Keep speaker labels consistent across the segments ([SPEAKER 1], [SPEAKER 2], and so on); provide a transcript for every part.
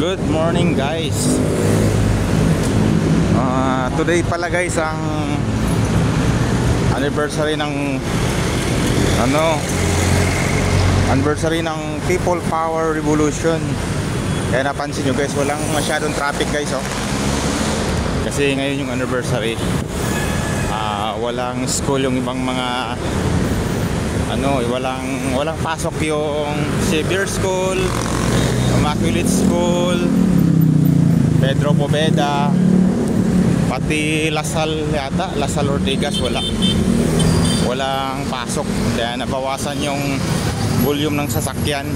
[SPEAKER 1] Good morning guys. Today pala guys ang anniversary ng anniversary ng People Power Revolution. Kaya napansin nyo guys, walang masyadong traffic guys kasi ngayon yung anniversary. Walang school yung ibang mga walang pasok yung Xavier School, Immaculate School, Pedro Poveda, pati Lasal yata, Lasal Ortigas walang pasok, kaya nabawasan yung volume ng sasakyan.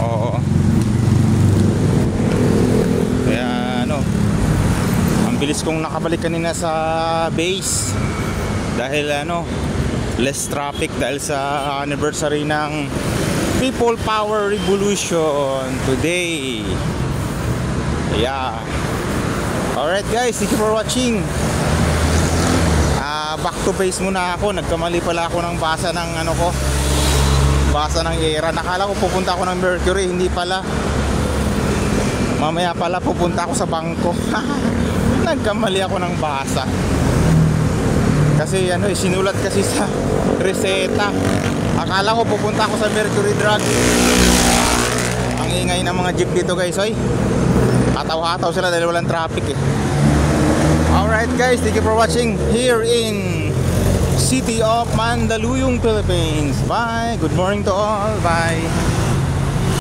[SPEAKER 1] Oo. Kaya ang bilis kong nakabalik kanina sa base dahil less traffic dahil sa anniversary ng People Power Revolution today. Yeah. Alright guys, thank you for watching. Back to base muna ako. Nagkamali pala ako ng basa ng basa ng era. Nakala ko pupunta ako ng Mercury, hindi pala. Mamaya pala pupunta ako sa bangko. Nagkamali ako ng basa. Kasi sinulat kasi sa reseta. Akala ko pupunta ako sa Mercury Drug. Ang ingay ng mga jeep dito guys, oy. Hataw-hataw sila dahil walang traffic eh. Alright guys, thank you for watching here in City of Mandaluyong, Philippines. Bye. Good morning to all. Bye.